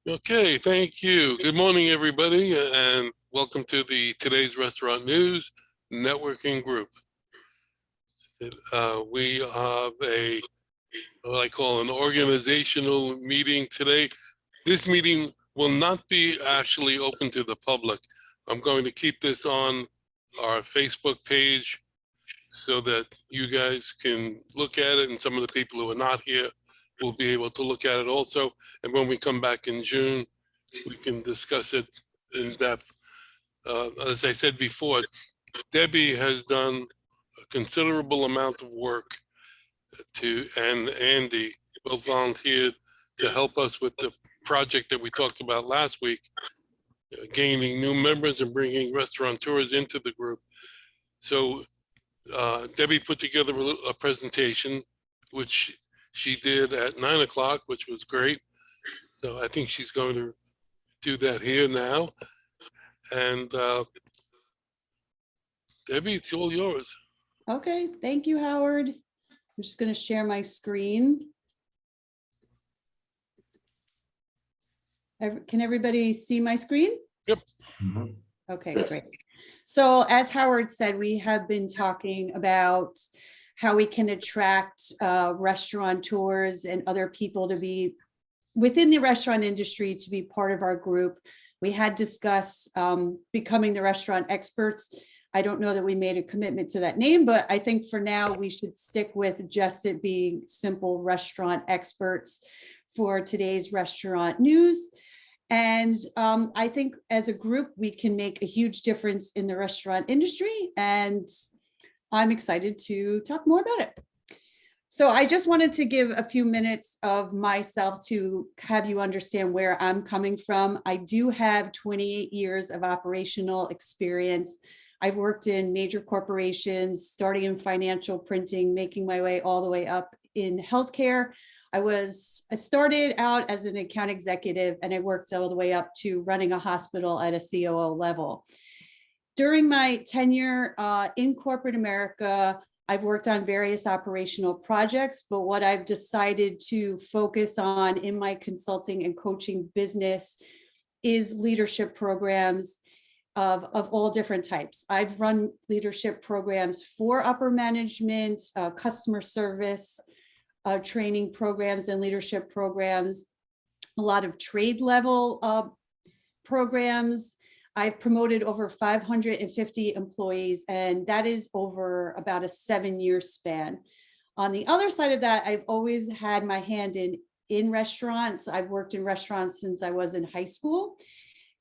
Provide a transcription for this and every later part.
Okay, thank you. Good morning, everybody, and welcome to the Today's Restaurant News Networking Group. We have what I call an organizational meeting today. This meeting will not be actually open to the public. I'm going to keep this on our Facebook page so that you guys can look at it, and some of the people who are not here will be able to look at it also. And when we come back in June, we can discuss it in depth. As I said before, Debbie has done a considerable amount of work and Andy both volunteered to help us with the project that we talked about last week, gaining new members and bringing restaurateurs into the group. So Debbie put together a presentation, which she did at 9 o'clock, which was great. So I think she's going to do that here now. And Debbie, it's all yours. Okay, thank you, Howard. I'm just going to share my screen. Can everybody see my screen? Yep. Okay, great. So as Howard said, we have been talking about how we can attract restaurateurs and other people to be within the restaurant industry to be part of our group. We had discussed becoming the restaurant experts. I don't know that we made a commitment to that name, but I think for now we should stick with just it being simple restaurant experts for today's restaurant news. And I think as a group, we can make a huge difference in the restaurant industry, and I'm excited to talk more about it. So I just wanted to give a few minutes of myself to have you understand where I'm coming from. I do have 28 years of operational experience. I've worked in major corporations, starting in financial printing, making my way all the way up in healthcare. I started out as an account executive, and I worked all the way up to running a hospital at a COO level. During my tenure in corporate America, I've worked on various operational projects, but what I've decided to focus on in my consulting and coaching business is leadership programs of all different types. I've run leadership programs for upper management, customer service, training programs and leadership programs, a lot of trade level programs. I've promoted over 550 employees, and that is over about a 7-year span. On the other side of that, I've always had my hand in restaurants. I've worked in restaurants since I was in high school.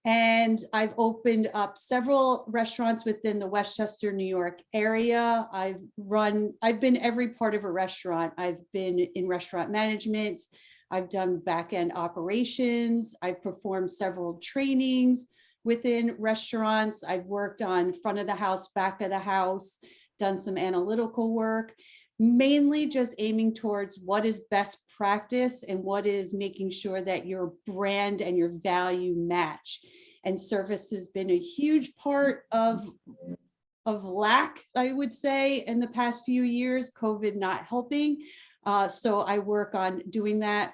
And I've opened up several restaurants within the Westchester, New York area. I've been every part of a restaurant. I've been in restaurant management. I've done back-end operations. I've performed several trainings within restaurants. I've worked on front of the house, back of the house, done some analytical work, mainly just aiming towards what is best practice and what is making sure that your brand and your value match. And service has been a huge part of lack, I would say, in the past few years, COVID not helping. So I work on doing that.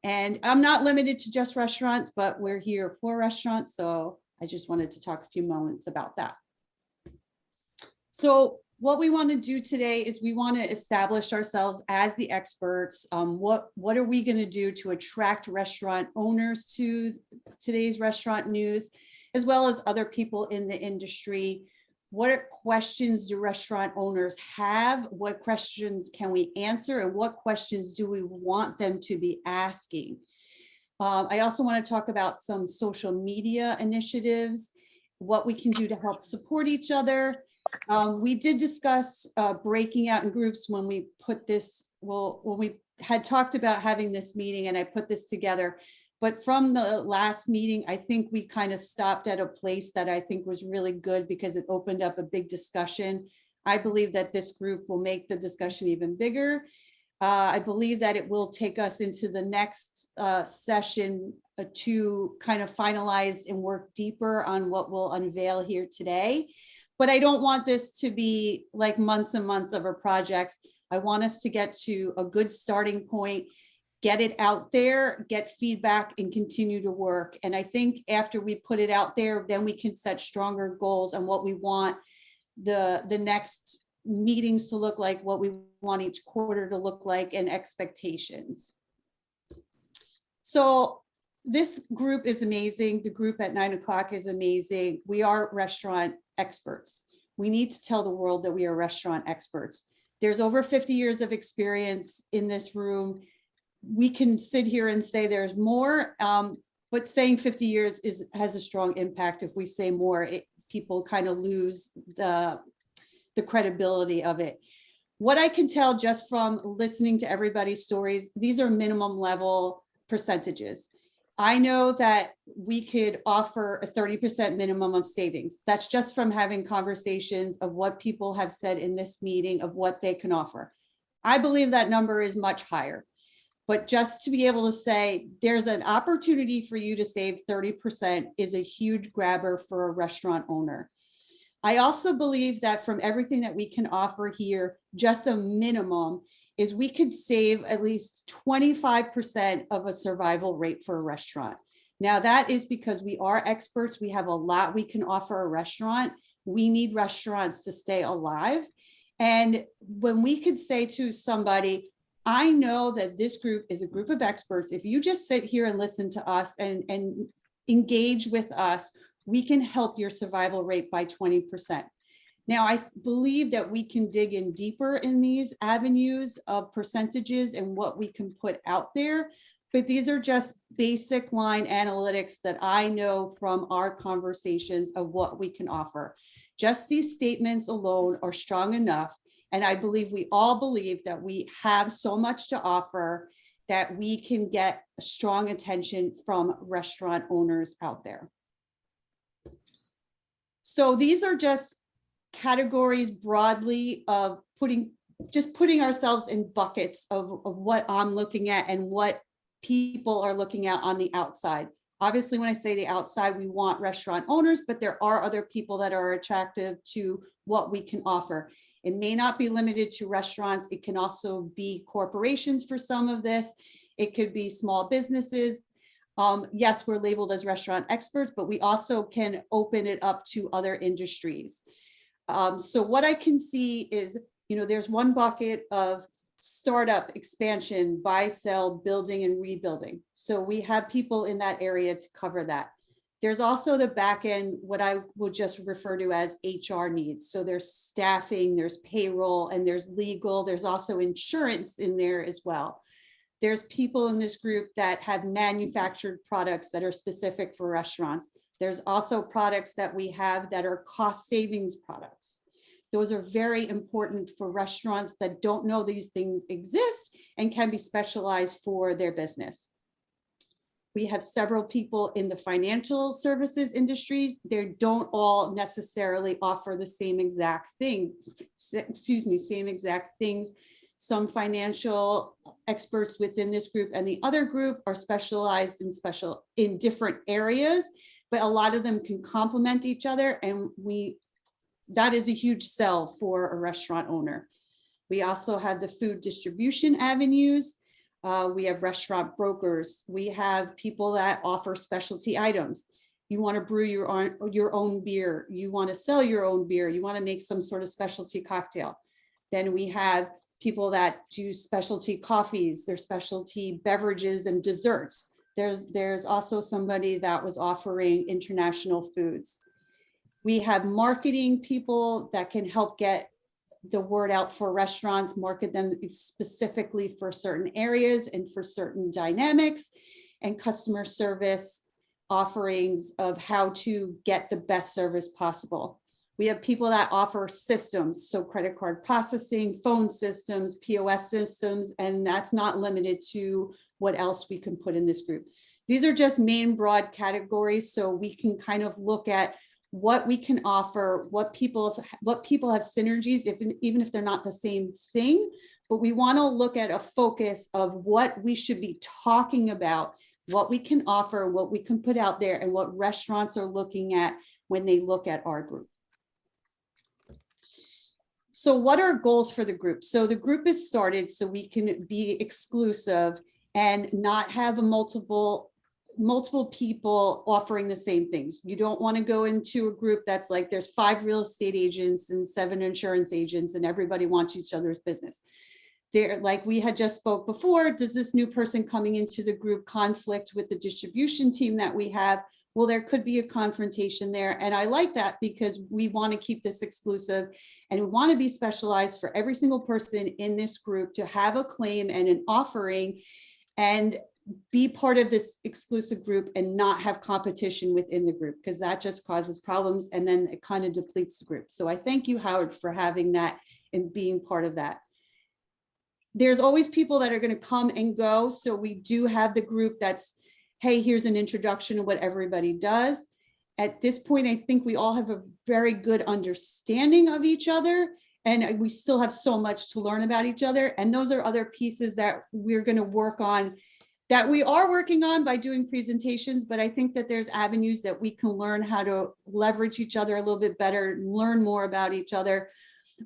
And I'm not limited to just restaurants, but we're here for restaurants. So I just wanted to talk a few moments about that. So what we want to do today is we want to establish ourselves as the experts. What are we going to do to attract restaurant owners to today's restaurant news, as well as other people in the industry? What questions do restaurant owners have? What questions can we answer? And what questions do we want them to be asking? I also want to talk about some social media initiatives, what we can do to help support each other. We did discuss breaking out in groups when we put this, when we had talked about having this meeting, and I put this together. But from the last meeting, I think we kind of stopped at a place that I think was really good because it opened up a big discussion. I believe that this group will make the discussion even bigger. I believe that it will take us into the next session to kind of finalize and work deeper on what we'll unveil here today. But I don't want this to be like months and months of a project. I want us to get to a good starting point, get it out there, get feedback, and continue to work. And I think after we put it out there, then we can set stronger goals on what we want the next meetings to look like, what we want each quarter to look like, and expectations. So this group is amazing. The group at 9 o'clock is amazing. We are restaurant experts. We need to tell the world that we are restaurant experts. There's over 50 years of experience in this room. We can sit here and say there's more, but saying 50 years has a strong impact. If we say more, people kind of lose the credibility of it. What I can tell just from listening to everybody's stories, these are minimum level percentages. I know that we could offer a 30% minimum of savings. That's just from having conversations of what people have said in this meeting of what they can offer. I believe that number is much higher. But just to be able to say there's an opportunity for you to save 30% is a huge grabber for a restaurant owner. I also believe that from everything that we can offer here, just a minimum is we could save at least 25% of a survival rate for a restaurant. Now that is because we are experts. We have a lot we can offer a restaurant. We need restaurants to stay alive. And when we could say to somebody, I know that this group is a group of experts. If you just sit here and listen to us and engage with us, we can help your survival rate by 20%. Now, I believe that we can dig in deeper in these avenues of percentages and what we can put out there, but these are just basic line analytics that I know from our conversations of what we can offer. Just these statements alone are strong enough. And I believe we all believe that we have so much to offer that we can get strong attention from restaurant owners out there. So these are just categories broadly of putting ourselves in buckets of what I'm looking at and what people are looking at on the outside. Obviously, when I say the outside, we want restaurant owners, but there are other people that are attractive to what we can offer. It may not be limited to restaurants. It can also be corporations for some of this. It could be small businesses. Yes, we're labeled as restaurant experts, but we also can open it up to other industries. So what I can see is, there's one bucket of startup, expansion, buy, sell, building, and rebuilding. So we have people in that area to cover that. There's also the back end, what I will just refer to as HR needs. So there's staffing, there's payroll, and there's legal. There's also insurance in there as well. There's people in this group that have manufactured products that are specific for restaurants. There's also products that we have that are cost savings products. Those are very important for restaurants that don't know these things exist and can be specialized for their business. We have several people in the financial services industries. They don't all necessarily offer the same exact thing, same exact things. Some financial experts within this group and the other group are specialized in different areas, but a lot of them can complement each other, and that is a huge sell for a restaurant owner. We also have the food distribution avenues. We have restaurant brokers. We have people that offer specialty items. You want to brew your own beer. You want to sell your own beer. You want to make some sort of specialty cocktail. Then we have people that do specialty coffees, their specialty beverages and desserts. There's also somebody that was offering international foods. We have marketing people that can help get the word out for restaurants, market them specifically for certain areas and for certain dynamics, and customer service offerings of how to get the best service possible. We have people that offer systems, so credit card processing, phone systems, POS systems, and that's not limited to what else we can put in this group. These are just main broad categories, so we can kind of look at what we can offer, what people have synergies, even if they're not the same thing, but we want to look at a focus of what we should be talking about, what we can offer, what we can put out there, and what restaurants are looking at when they look at our group. So what are goals for the group? So the group is started so we can be exclusive and not have a multiple people offering the same things. You don't want to go into a group that's like there's 5 real estate agents and 7 insurance agents and everybody wants each other's business. There, like we had just spoke before, does this new person coming into the group conflict with the distribution team that we have? Well, there could be a confrontation there. And I like that because we want to keep this exclusive and we want to be specialized for every single person in this group to have a claim and an offering and be part of this exclusive group and not have competition within the group, because that just causes problems and then it kind of depletes the group. So I thank you, Howard, for having that and being part of that. There's always people that are going to come and go. So we do have the group that's, hey, here's an introduction of what everybody does. At this point, I think we all have a very good understanding of each other, and we still have so much to learn about each other. And those are other pieces that we're going to work on, that we are working on by doing presentations, but I think that there's avenues that we can learn how to leverage each other a little bit better, learn more about each other.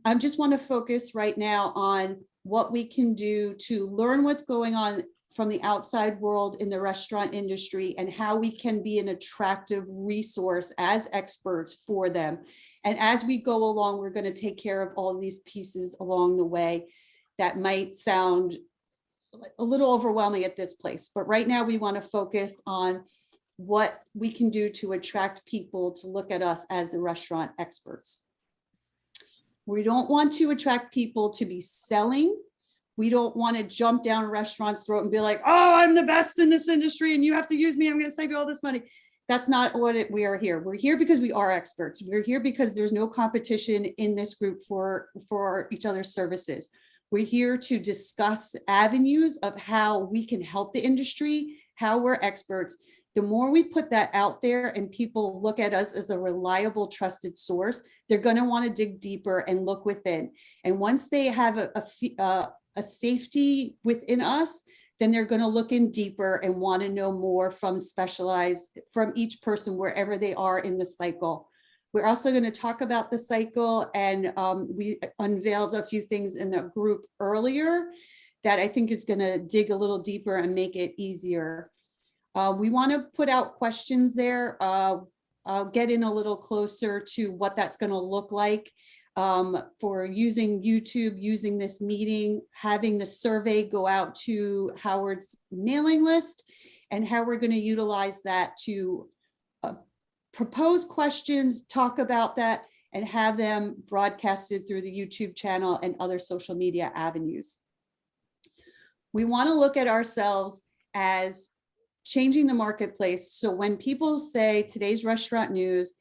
I just want to focus right now on what we can do to learn what's going on from the outside world in the restaurant industry and how we can be an attractive resource as experts for them. And as we go along, we're going to take care of all of these pieces along the way that might sound a little overwhelming at this place, but right now we want to focus on what we can do to attract people to look at us as the restaurant experts. We don't want to attract people to be selling. We don't want to jump down a restaurant's throat and be like, oh, I'm the best in this industry and you have to use me. I'm going to save you all this money. That's not what we are here. We're here because we are experts. We're here because there's no competition in this group for each other's services. We're here to discuss avenues of how we can help the industry, how we're experts. The more we put that out there and people look at us as a reliable, trusted source, they're going to want to dig deeper and look within. And once they have a safety within us, then they're going to look in deeper and want to know more from each person, wherever they are in the cycle. We're also going to talk about the cycle, and we unveiled a few things in the group earlier that I think is going to dig a little deeper and make it easier. We want to put out questions there. I'll get in a little closer to what that's going to look like for using YouTube, using this meeting, having the survey go out to Howard's mailing list, and how we're going to utilize that to propose questions, talk about that, and have them broadcasted through the YouTube channel and other social media avenues. We want to look at ourselves as changing the marketplace. So when people say today's restaurant news,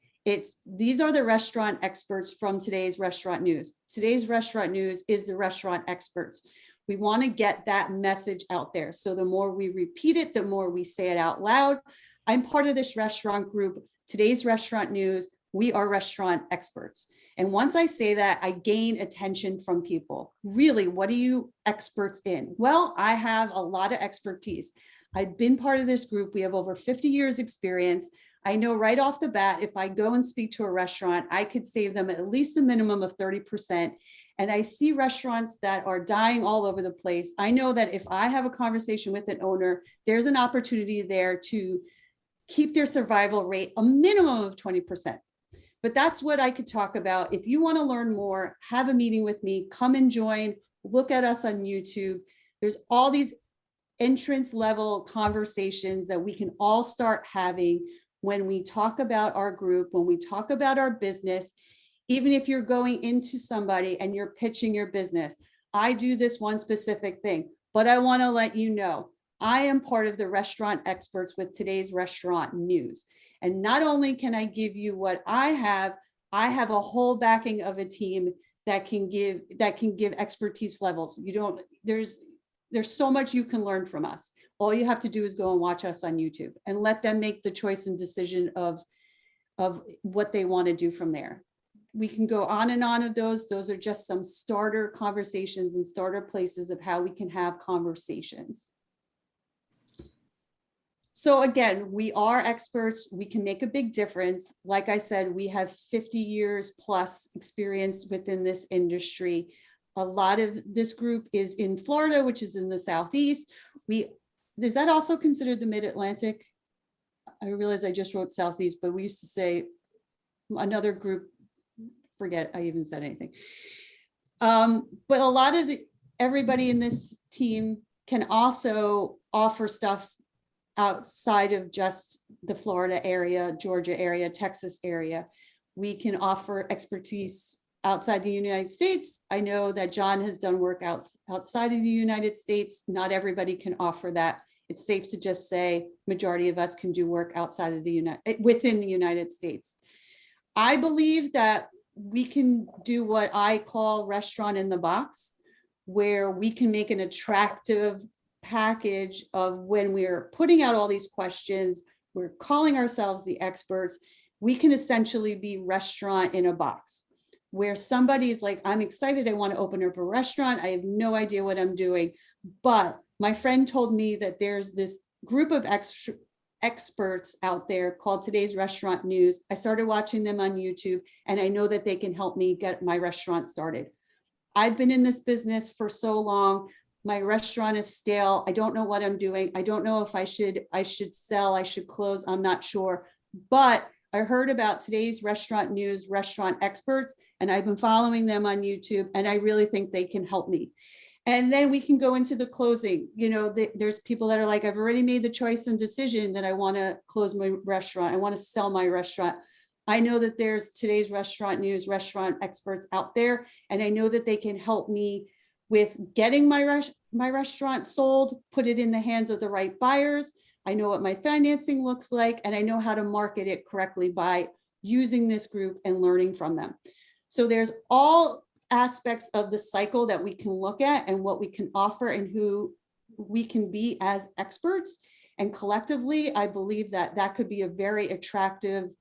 these are the restaurant experts from today's restaurant news. Today's restaurant news is the restaurant experts. We want to get that message out there. So the more we repeat it, the more we say it out loud. I'm part of this restaurant group. Today's restaurant news, we are restaurant experts. And once I say that, I gain attention from people. Really, what are you experts in? Well, I have a lot of expertise. I've been part of this group. We have over 50 years experience. I know right off the bat, if I go and speak to a restaurant, I could save them at least a minimum of 30%. And I see restaurants that are dying all over the place. I know that if I have a conversation with an owner, there's an opportunity there to keep their survival rate a minimum of 20%. But that's what I could talk about. If you want to learn more, have a meeting with me, come and join, look at us on YouTube. There's all these entrance level conversations that we can all start having when we talk about our group, when we talk about our business. Even if you're going into somebody and you're pitching your business, I do this one specific thing, but I want to let you know, I am part of the restaurant experts with today's restaurant news. And not only can I give you what I have a whole backing of a team that can give expertise levels. There's so much you can learn from us. All you have to do is go and watch us on YouTube and let them make the choice and decision of what they want to do from there. We can go on and on of those. Those are just some starter conversations and starter places of how we can have conversations. So again, we are experts. We can make a big difference. Like I said, we have 50 years plus experience within this industry. A lot of this group is in Florida, which is in the Southeast. We is that also considered the Mid-Atlantic? I realize I just wrote Southeast, but we used to say another group, forget I even said anything. But a lot of everybody in this team can also offer stuff outside of just the Florida area, Georgia area, Texas area. We can offer expertise outside the United States. I know that John has done work outside of the United States. Not everybody can offer that. It's safe to just say majority of us can do work outside of within the United States. I believe that we can do what I call restaurant in the box, where we can make an attractive package of when we're putting out all these questions, we're calling ourselves the experts. We can essentially be restaurant in a box, where somebody's like, I'm excited, I want to open up a restaurant. I have no idea what I'm doing. But my friend told me that there's this group of experts out there called Today's Restaurant News. I started watching them on YouTube, and I know that they can help me get my restaurant started. I've been in this business for so long. My restaurant is stale. I don't know what I'm doing. I don't know if I should sell, I should close. I'm not sure. But I heard about Today's Restaurant News, restaurant experts, and I've been following them on YouTube, and I really think they can help me. And then we can go into the closing. You know, there's people that are like, I've already made the choice and decision that I want to close my restaurant. I want to sell my restaurant. I know that there's Today's Restaurant News, restaurant experts out there, and I know that they can help me with getting my restaurant sold, put it in the hands of the right buyers. I know what my financing looks like, and I know how to market it correctly by using this group and learning from them. So there's all aspects of the cycle that we can look at and what we can offer and who we can be as experts. And collectively, I believe that that could be a very attractive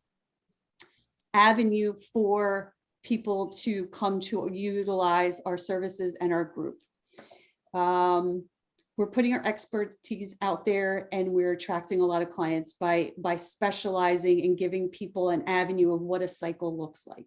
avenue for people to come to utilize our services and our group. We're putting our expertise out there, and we're attracting a lot of clients by specializing and giving people an avenue of what a cycle looks like.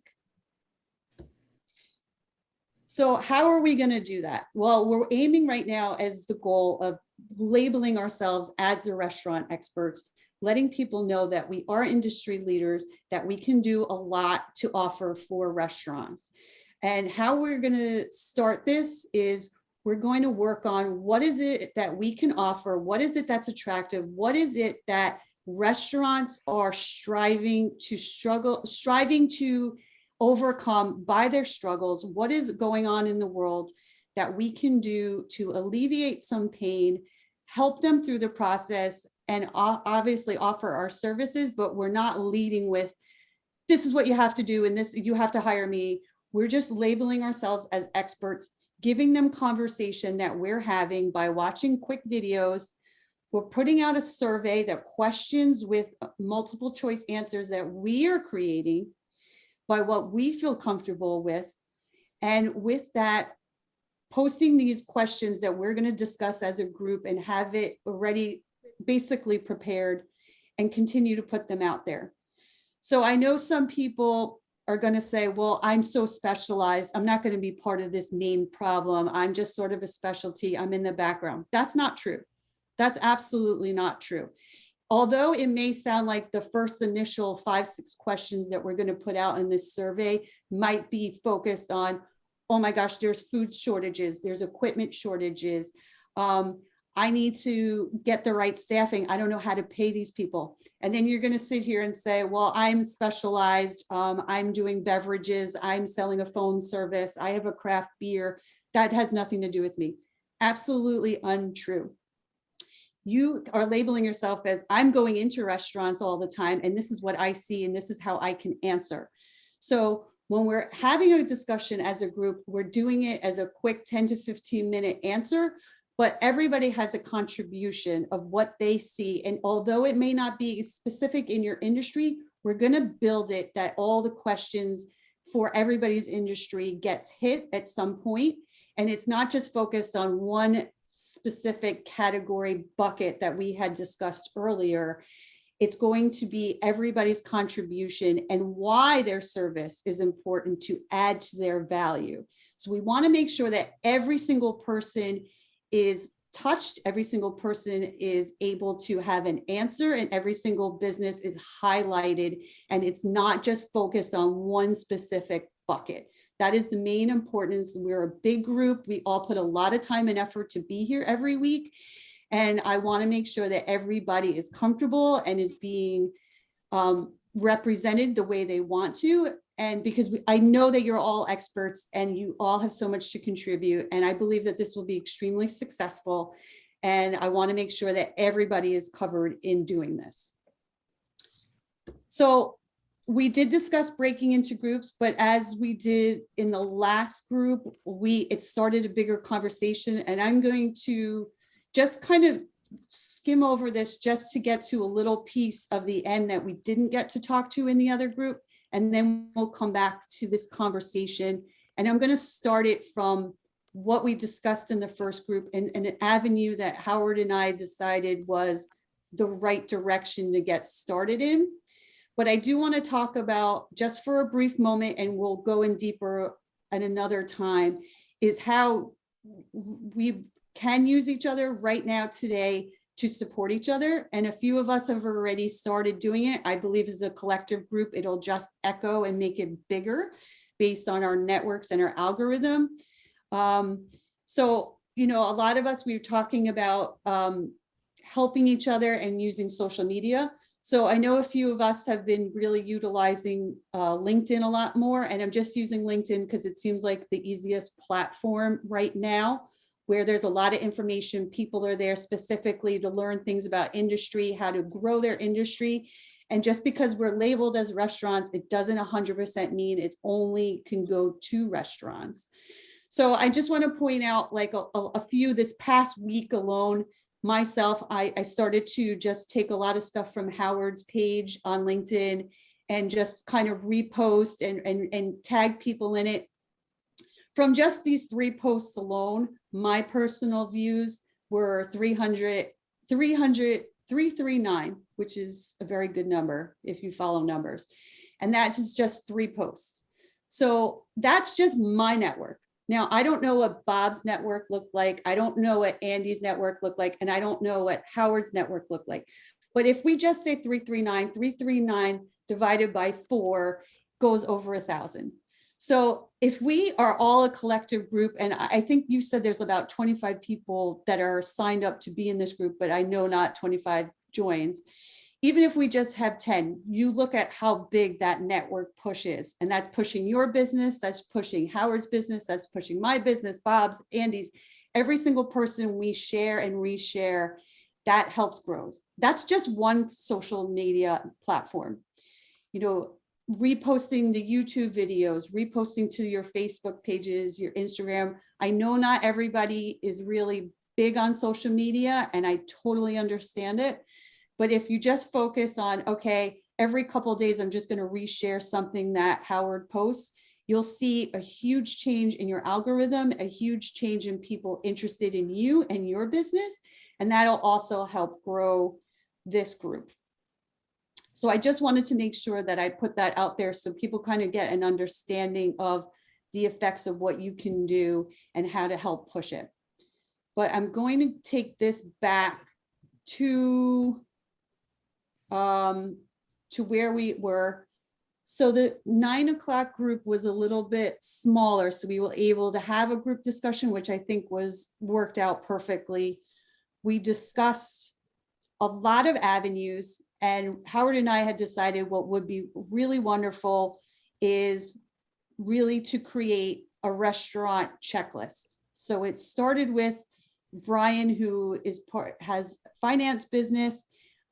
So how are we going to do that? Well, we're aiming right now as the goal of labeling ourselves as the restaurant experts, letting people know that we are industry leaders, that we can do a lot to offer for restaurants. And how we're going to start this is we're going to work on what is it that we can offer, what is it that's attractive, what is it that restaurants are striving to overcome by their struggles, what is going on in the world that we can do to alleviate some pain, help them through the process, and obviously offer our services, but we're not leading with, this is what you have to do, and this, you have to hire me. We're just labeling ourselves as experts, giving them conversation that we're having by watching quick videos. We're putting out a survey that questions with multiple choice answers that we are creating by what we feel comfortable with. And with that, posting these questions that we're going to discuss as a group and have it already basically prepared and continue to put them out there. So I know some people are going to say, well, I'm so specialized, I'm not going to be part of this main problem. I'm just sort of a specialty. I'm in the background. That's not true. That's absolutely not true. Although it may sound like the first initial 5-6 questions that we're going to put out in this survey might be focused on, oh my gosh, there's food shortages, there's equipment shortages. I need to get the right staffing. I don't know how to pay these people. And then you're going to sit here and say, well, I'm specialized. I'm doing beverages. I'm selling a phone service. I have a craft beer. That has nothing to do with me. Absolutely untrue. You are labeling yourself as, I'm going into restaurants all the time, and this is what I see, and this is how I can answer. So when we're having a discussion as a group, we're doing it as a quick 10 to 15 minute answer, but everybody has a contribution of what they see. And although it may not be specific in your industry, we're going to build it that all the questions for everybody's industry gets hit at some point. And it's not just focused on one specific category bucket that we had discussed earlier. It's going to be everybody's contribution and why their service is important to add to their value. So we want to make sure that every single person is touched, every single person is able to have an answer, and every single business is highlighted, and it's not just focused on one specific bucket. That is the main importance. We're a big group. We all put a lot of time and effort to be here every week. And I want to make sure that everybody is comfortable and is being represented the way they want to. And because I know that you're all experts and you all have so much to contribute. And I believe that this will be extremely successful. And I want to make sure that everybody is covered in doing this. So we did discuss breaking into groups, but as we did in the last group, it started a bigger conversation, and I'm going to just kind of skim over this just to get to a little piece of the end that we didn't get to talk to in the other group. And then we'll come back to this conversation. And I'm going to start it from what we discussed in the first group, and an avenue that Howard and I decided was the right direction to get started in. But I do want to talk about, just for a brief moment, and we'll go in deeper at another time, is how we can use each other right now today to support each other. And a few of us have already started doing it. I believe as a collective group, it'll just echo and make it bigger based on our networks and our algorithm. So, you know, a lot of us, we're talking about helping each other and using social media. So I know a few of us have been really utilizing LinkedIn a lot more, and I'm just using LinkedIn because it seems like the easiest platform right now, where there's a lot of information. People are there specifically to learn things about industry, how to grow their industry. And just because we're labeled as restaurants, it doesn't 100% mean it only can go to restaurants. So I just want to point out like a few this past week alone. Myself, I started to just take a lot of stuff from Howard's page on LinkedIn and just kind of repost and tag people in it. From just these 3 posts alone, my personal views were 339, which is a very good number if you follow numbers. And that's just 3 posts. So that's just my network. Now, I don't know what Bob's network looked like. I don't know what Andy's network looked like. And I don't know what Howard's network looked like. But if we just say 339 divided by 4 goes over 1,000. So if we are all a collective group, and I think you said there's about 25 people that are signed up to be in this group, but I know not 25 joins. Even if we just have 10, you look at how big that network push is, and that's pushing your business, that's pushing Howard's business, that's pushing my business, Bob's, Andy's, every single person we share and reshare, that helps grow. That's just one social media platform. You know, reposting the YouTube videos, reposting to your Facebook pages, your Instagram. I know not everybody is really big on social media, and I totally understand it. But if you just focus on, okay, every couple of days, I'm just going to reshare something that Howard posts, you'll see a huge change in your algorithm, a huge change in people interested in you and your business. And that'll also help grow this group. So I just wanted to make sure that I put that out there so people kind of get an understanding of the effects of what you can do and how to help push it. But I'm going to take this back to where we were. So the 9 o'clock group was a little bit smaller, so we were able to have a group discussion, which I think was worked out perfectly. We discussed a lot of avenues, and Howard and I had decided what would be really wonderful is really to create a restaurant checklist. So it started with Brian, who has finance business.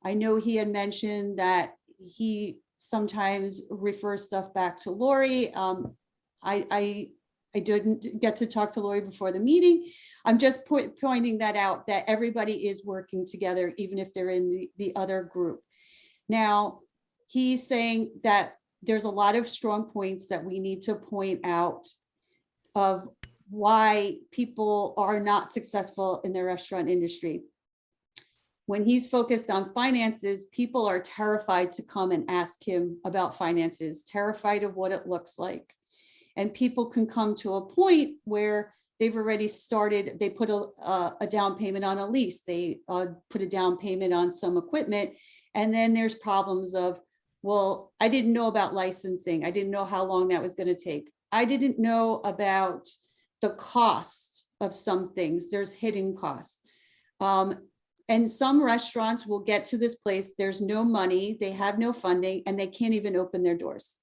I know he had mentioned that he sometimes refers stuff back to Lori. I didn't get to talk to Lori before the meeting. I'm just pointing that out, that everybody is working together, even if they're in the other group. Now, he's saying that there's a lot of strong points that we need to point out of why people are not successful in the restaurant industry. When he's focused on finances, people are terrified to come and ask him about finances, terrified of what it looks like. And people can come to a point where they've already started, they put a down payment on a lease, they put a down payment on some equipment, and then there's problems of, well, I didn't know about licensing, I didn't know how long that was going to take, I didn't know about the cost of some things, there's hidden costs. And some restaurants will get to this place, there's no money, they have no funding, and they can't even open their doors.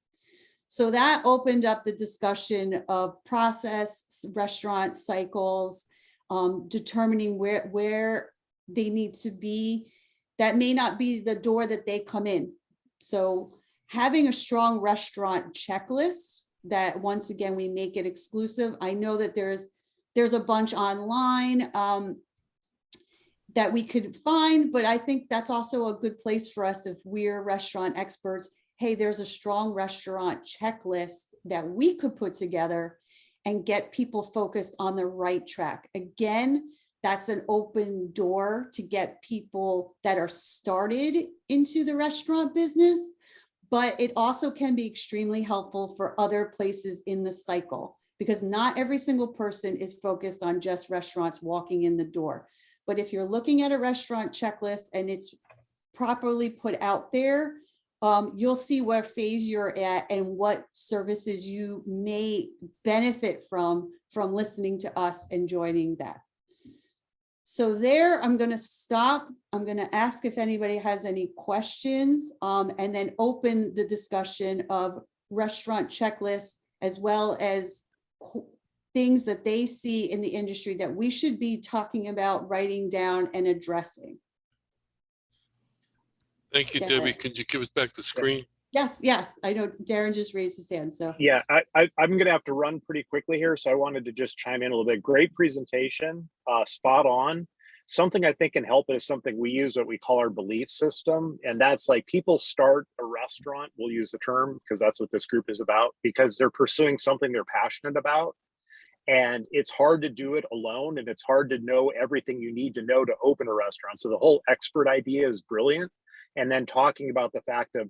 So that opened up the discussion of process, restaurant cycles, determining where they need to be. That may not be the door that they come in. So having a strong restaurant checklist that, once again, we make it exclusive. I know that there's a bunch online that we could find, but I think that's also a good place for us if we're restaurant experts. Hey, there's a strong restaurant checklist that we could put together and get people focused on the right track. Again, that's an open door to get people that are started into the restaurant business, but it also can be extremely helpful for other places in the cycle, because not every single person is focused on just restaurants walking in the door. But if you're looking at a restaurant checklist and it's properly put out there, you'll see what phase you're at and what services you may benefit from listening to us and joining that. So there, I'm going to stop. I'm going to ask if anybody has any questions, and then open the discussion of restaurant checklists, as well as things that they see in the industry that we should be talking about, writing down, and addressing. Thank you, Debbie. Could you give us back the screen? Yes. I know Darren just raised his hand, so. Yeah, I'm going to have to run pretty quickly here, so I wanted to just chime in a little bit. Great presentation, spot on. Something I think can help is something we use, what we call our belief system. And that's like, people start a restaurant, we'll use the term because that's what this group is about, because they're pursuing something they're passionate about. And it's hard to do it alone, and it's hard to know everything you need to know to open a restaurant. So the whole expert idea is brilliant. And then talking about the fact of,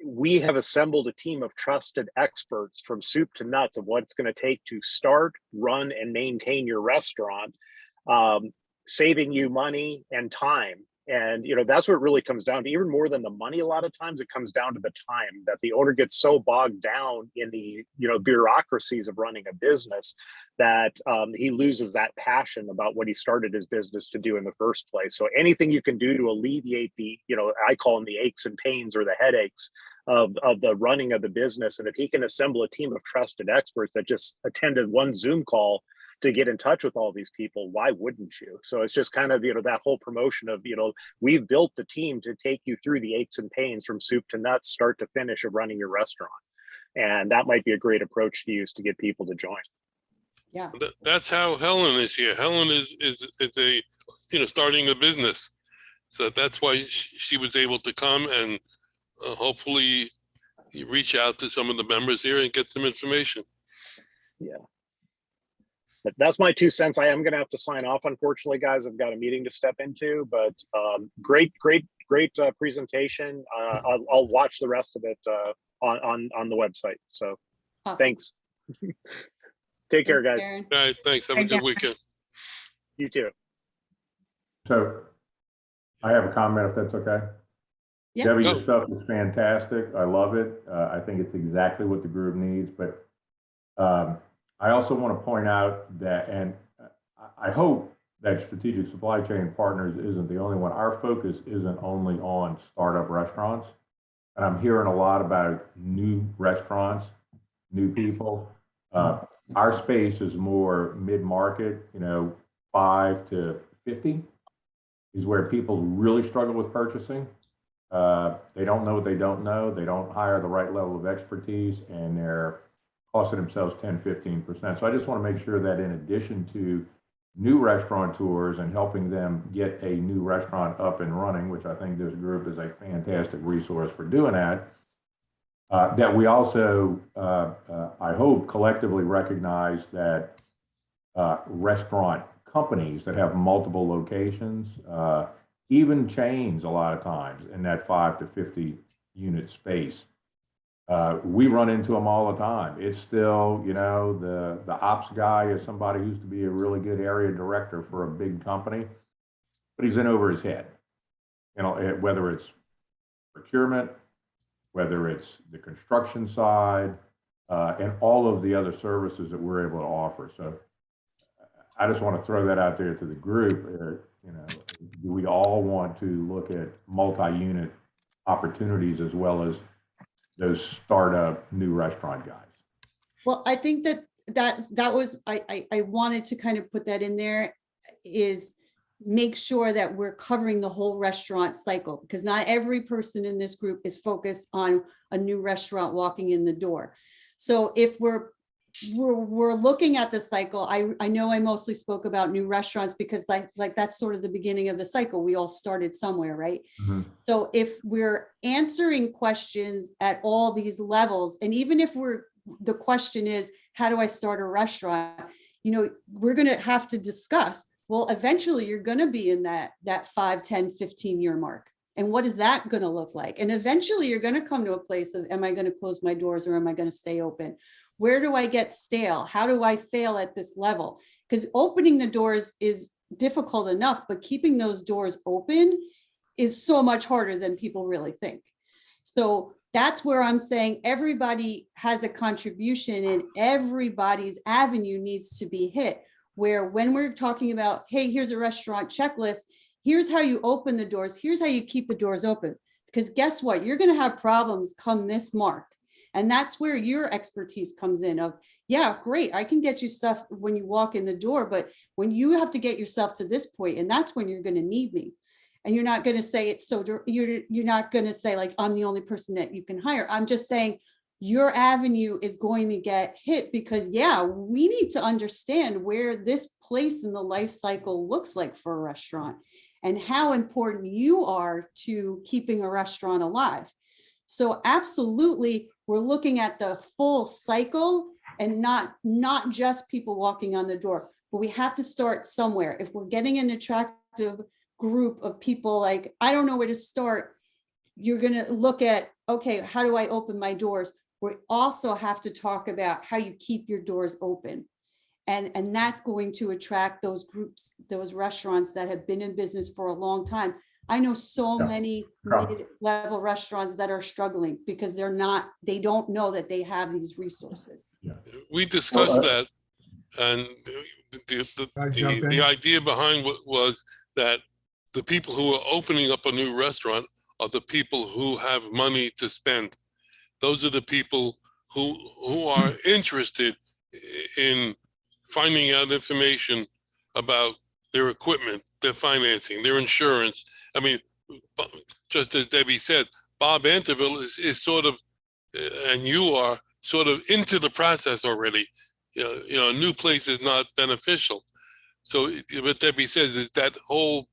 we have assembled a team of trusted experts from soup to nuts of what it's going to take to start, run, and maintain your restaurant, saving you money and time. And, you know, that's what it really comes down to. Even more than the money, a lot of times it comes down to the time, that the owner gets so bogged down in the, you know, bureaucracies of running a business that he loses that passion about what he started his business to do in the first place. So anything you can do to alleviate the, you know, I call them the aches and pains or the headaches of the running of the business. And if he can assemble a team of trusted experts that just attended one Zoom call to get in touch with all these people, why wouldn't you? So it's just kind of, you know, that whole promotion of, you know, we've built the team to take you through the aches and pains from soup to nuts, start to finish, of running your restaurant. And that might be a great approach to use to get people to join. Yeah, That's how Helen is here. Helen is a, you know, starting a business. So that's why she was able to come, and hopefully you reach out to some of the members here and get some information. Yeah. But that's my 2 cents. I am going to have to sign off, unfortunately, guys. I've got a meeting to step into, but great presentation. I'll watch the rest of it on the website. So awesome. Thanks. Take care, guys. Darren. All right, thanks. Have a good weekend. You too. So I have a comment, if that's okay. Yeah. Debbie, Go. your stuff is fantastic. I love it. I think it's exactly what the group needs. But I also want to point out that, and I hope that Strategic Supply Chain Partners isn't the only one. Our focus isn't only on startup restaurants. And I'm hearing a lot about new restaurants, new people. Our space is more mid-market, you know, 5 to 50 is where people really struggle with purchasing. They don't know what they don't know. They don't hire the right level of expertise, and they're costing themselves 10, 15%. So I just want to make sure that in addition to new restaurateurs and helping them get a new restaurant up and running, which I think this group is a fantastic resource for doing that, that we also, I hope, collectively recognize that restaurant companies that have multiple locations, even chains a lot of times in that 5 to 50 unit space, We run into them all the time. It's still, you know, the ops guy is somebody who used to be a really good area director for a big company, but he's in over his head. You know, whether it's procurement, whether it's the construction side, and all of the other services that we're able to offer. So I just want to throw that out there to the group. You know, do we all want to look at multi-unit opportunities as well as those startup new restaurant guys? Well, I think that was, I wanted to kind of put that in there, is make sure that we're covering the whole restaurant cycle, because not every person in this group is focused on a new restaurant walking in the door. So if we're looking at the cycle, I know I mostly spoke about new restaurants because like that's sort of the beginning of the cycle. We all started somewhere, right? Mm-hmm. So if we're answering questions at all these levels, and even if the question is, how do I start a restaurant? You know, we're going to have to discuss, well, eventually you're going to be in that 5, 10, 15 year mark. And what is that going to look like? And eventually you're going to come to a place of, am I going to close my doors or am I going to stay open? Where do I get stale? How do I fail at this level? Because opening the doors is difficult enough, but keeping those doors open is so much harder than people really think. So that's where I'm saying everybody has a contribution and everybody's avenue needs to be hit. Where when we're talking about, hey, here's a restaurant checklist, here's how you open the doors, here's how you keep the doors open. Because guess what? You're going to have problems come this mark. And that's where your expertise comes in of, yeah, great, I can get you stuff when you walk in the door, but when you have to get yourself to this point, and that's when you're going to need me. And you're not going to say it's so, you're not going to say like, I'm the only person that you can hire. I'm just saying your avenue is going to get hit because, yeah, we need to understand where this place in the life cycle looks like for a restaurant and how important you are to keeping a restaurant alive. So absolutely, we're looking at the full cycle and not just people walking on the door, but we have to start somewhere. If we're getting an attractive group of people, like, I don't know where to start, you're going to look at, okay, how do I open my doors? We also have to talk about how you keep your doors open. And that's going to attract those groups, those restaurants that have been in business for a long time. I know so many mid-level restaurants that are struggling because they don't know that they have these resources. Yeah. We discussed that, and the idea behind what was that the people who are opening up a new restaurant are the people who have money to spend. Those are the people who are interested in finding out information about their equipment, their financing, their insurance. I mean, just as Debbie said, Bob Anteville is sort of, and you are sort of into the process already. You know, a new place is not beneficial. So what Debbie says is that whole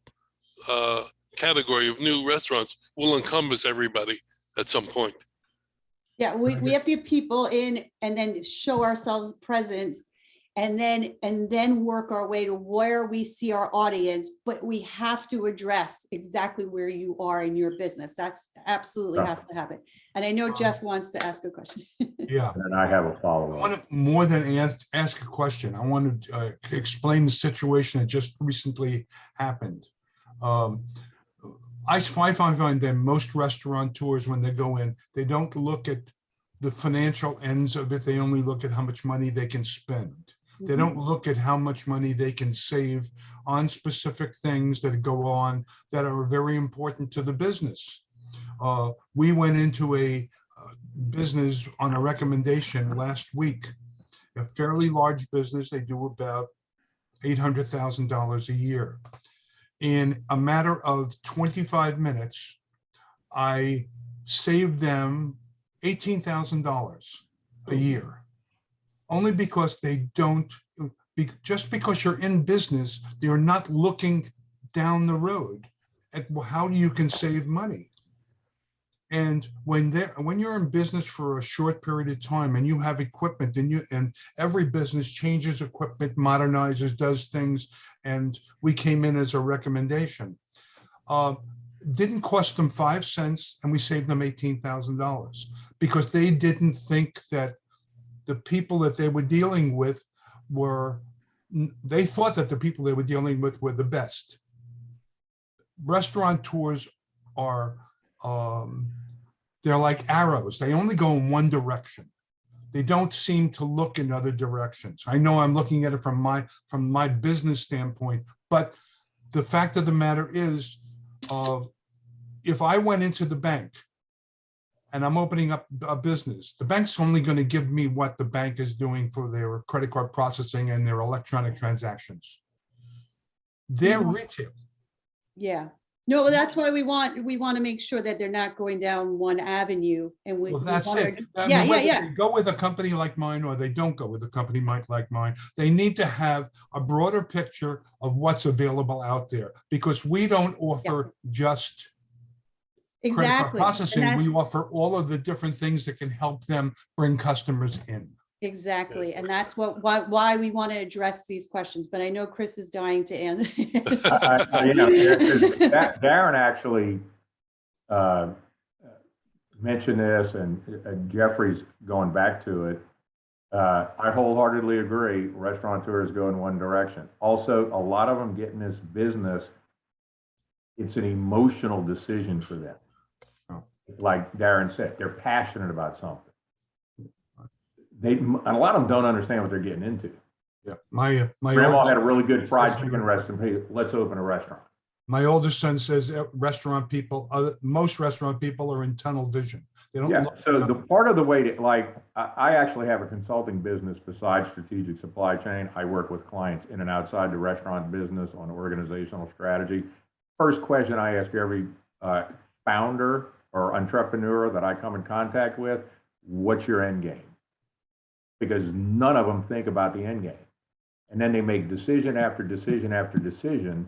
category of new restaurants will encompass everybody at some point. Yeah, we have to get people in and then show ourselves presence and then work our way to where we see our audience, but we have to address exactly where you are in your business. That's absolutely has to happen. And I know Jeff wants to ask a question. Yeah. And I have a I follow-up. want to, more than ask a question, I want to explain the situation that just recently happened. I find that most restaurateurs, when they go in, they don't look at the financial ends of it. They only look at how much money they can spend. They don't look at how much money they can save on specific things that go on that are very important to the business. We went into a business on a recommendation last week, a fairly large business. They do about $800,000 a year. In a matter of 25 minutes, I saved them $18,000 a year. Only because they don't, just because you're in business, they're not looking down the road at how you can save money. And when you're in business for a short period of time and you have equipment and every business changes equipment, modernizes, does things, and we came in as a recommendation. didn't cost them 5 cents, and we saved them $18,000 because they didn't think that the people that they were dealing with were, they thought that the people they were dealing with were the best. Restaurateurs are, they're like arrows. They only go in one direction. They don't seem to look in other directions. I know I'm looking at it from my business standpoint, but the fact of the matter is, if I went into the bank and I'm opening up a business, the bank's only going to give me what the bank is doing for their credit card processing and their electronic transactions. They're retail. Yeah. No, well, that's why we want to make sure that they're not going down one avenue, and Well, that's it. I Yeah, mean, yeah, whether yeah. they go with a company like mine or they don't go with a company like mine, they need to have a broader picture of what's available out there, because we don't offer just credit card Exactly. And processing. We that's- offer all of the different things that can help them bring customers in. Exactly. And that's why we want to address these questions, but I know Chris is dying to answer. Darren actually mentioned this, and Jeffrey's going back to it. I wholeheartedly agree. Restaurateurs go in one direction. Also, a lot of them get in this business. It's an emotional decision for them. Oh. Like Darren said, they're passionate about something. And a lot of them don't understand what they're getting into. Yeah, my Grandma had a really good fried chicken restaurant. Hey, let's open a restaurant. My oldest son says restaurant people, most restaurant people are in tunnel vision. They don't. Yeah. So the part of the way to, like, I actually have a consulting business besides strategic supply chain. I work with clients in and outside the restaurant business on organizational strategy. First question I ask every founder or entrepreneur that I come in contact with: what's your end game? Because none of them think about the end game. And then they make decision after decision after decision,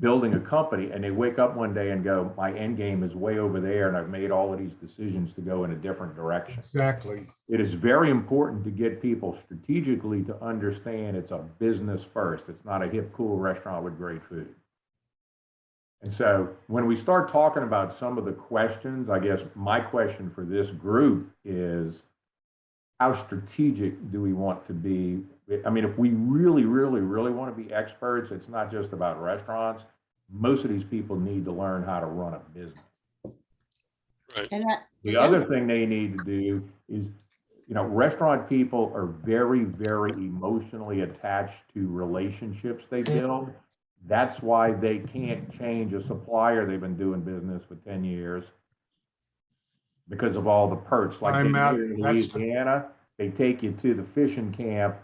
building a company, and they wake up one day and go, my end game is way over there, and I've made all of these decisions to go in a different direction. Exactly. It is very important to get people strategically to understand it's a business first. It's not a hip, cool restaurant with great food. And so when we start talking about some of the questions, I guess my question for this group is, how strategic do we want to be? I mean, if we really, really, really want to be experts, it's not just about restaurants. Most of these people need to learn how to run a business. Right. And The other thing they need to do is, restaurant people are very, very emotionally attached to relationships they build. That's why they can't change a supplier they've been doing business for 10 years. Because of all the perks, like in Louisiana, they take you to the fishing camp